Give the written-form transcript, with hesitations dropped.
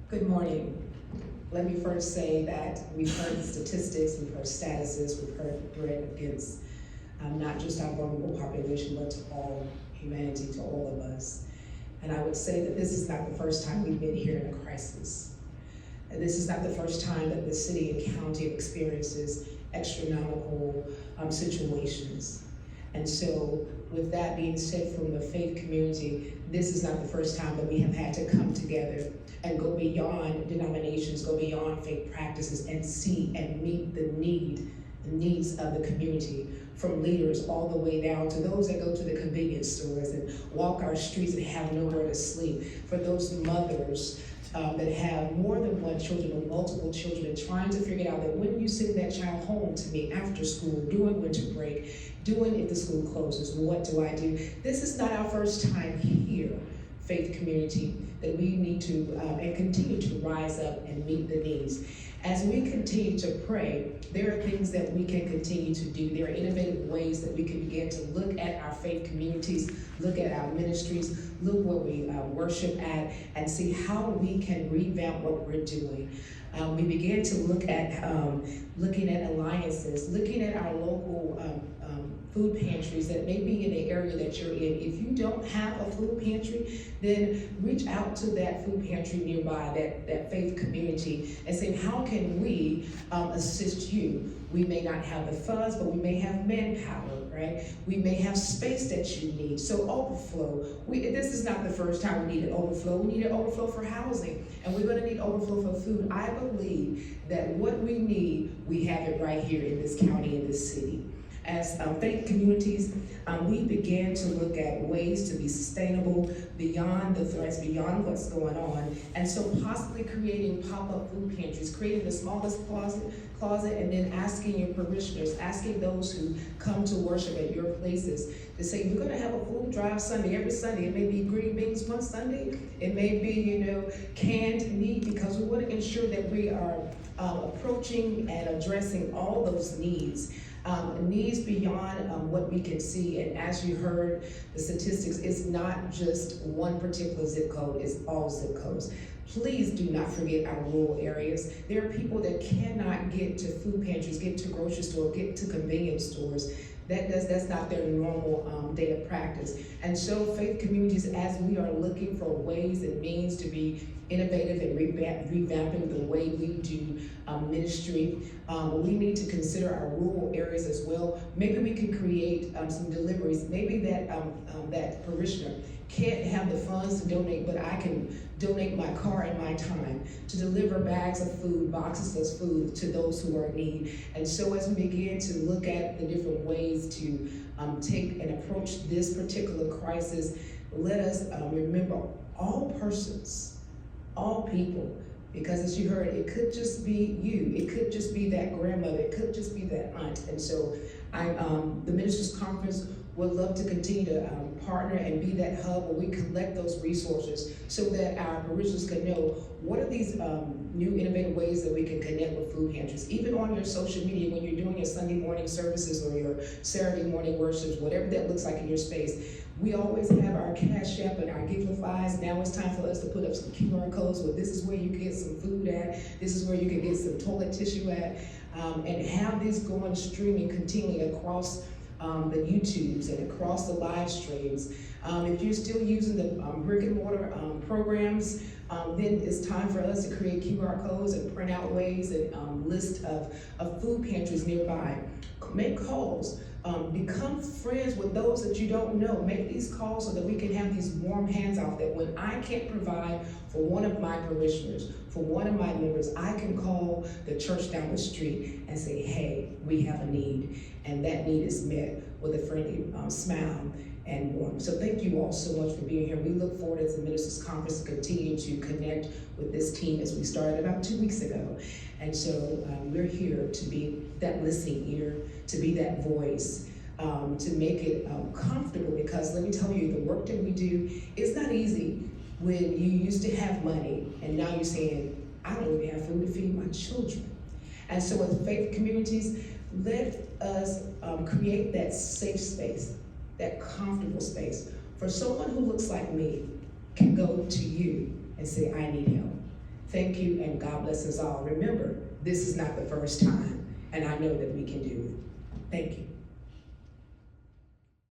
Good morning. Let me first say that we've heard the statistics, we've heard statuses, we've heard the threat against not just our vulnerable population, but to all humanity, to all of us. And I would say that this is not the first time we've been here in a crisis. And this is not the first time that the city and county experiences astronomical situations. And so with that being said, from the faith community, this is not the first time that we have had to come together and go beyond denominations, go beyond faith practices, and see and meet the needs of the community, from leaders all the way down to those that go to the convenience stores and walk our streets and have nowhere to sleep, for those mothers that have more than one children or multiple children and trying to figure out that when you send that child home to me after school, during winter break, doing if the school closes, what do I do? This is not our first time here, faith community, that we need to and continue to rise up and meet the needs. As we continue to pray, there are things that we can continue to do. There are innovative ways that we can begin to look at our faith communities, look at our ministries, look where we worship at, and see how we can revamp what we're doing. We began to look at looking at alliances, looking at our local food pantries that may be in the area that you're in. If you don't have a food pantry, then reach out to that food pantry nearby, that faith community, and say, how can we assist you? We may not have the funds, but we may have manpower, right? We may have space that you need. So overflow. This is not the first time we need an overflow. We need an overflow for housing, and we're going to need overflow for food. I believe that what we need, we have it right here in this county, in this city. As faith communities, we began to look at ways to be sustainable beyond the threats, beyond what's going on, and so possibly creating pop-up food pantries, creating the smallest closet, and then asking your parishioners, asking those who come to worship at your places to say, we're going to have a food drive Sunday, every Sunday. It may be green beans one Sunday, it may be, canned meat, because we want to ensure that we are approaching and addressing all those needs. Needs beyond what we can see. And as you heard the statistics, it's not just one particular zip code, it's all zip codes. Please do not forget our rural areas. There are people that cannot get to food pantries, get to grocery stores, get to convenience stores. That's not their normal day of practice. And so faith communities, as we are looking for ways and means to be innovative and revamping the way we do ministry, we need to consider our rural areas as well. Maybe we can create some deliveries. Maybe that parishioner can't have the funds to donate, but I can donate my car and my time to deliver bags of food, boxes of food to those who are in need. And so as we begin to look at the different ways to take and approach this particular crisis, let us remember all persons, all people, because as you heard, it could just be you, it could just be that grandmother, it could just be that aunt. And so the Ministers Conference would love to continue to partner and be that hub where we collect those resources so that our parishioners can know what are these new innovative ways that we can connect with food pantries. Even on your social media, when you're doing your Sunday morning services or your Saturday morning worships, whatever that looks like in your space, we always have our Cash App and our Giftlifies. Now it's time for us to put up some QR codes where this is where you can get some food at, this is where you can get some toilet tissue at, and have this going streaming continually across the YouTubes and across the live streams. If you're still using the brick and mortar programs, then it's time for us to create QR codes and print out ways and list of food pantries nearby. Make calls. Become friends with those that you don't know. Make these calls so that we can have these warm hands out, that when I can't provide for one of my parishioners, for one of my members, I can call the church down the street and say, hey, we have a need. And that need is met with a friendly smile and warmth. So thank you all so much for being here. We look forward as the Ministers Conference to continue to connect with this team as we started about 2 weeks ago. And so we're here to be that listening ear, to be that voice, to make it comfortable, because let me tell you, the work that we do is not easy when you used to have money and now you're saying, I don't even have food to feed my children. And so as faith communities, let us create that safe space, that comfortable space, for someone who looks like me can go to you and say, I need help. Thank you, and God bless us all. Remember, this is not the first time, and I know that we can do it. Thank you.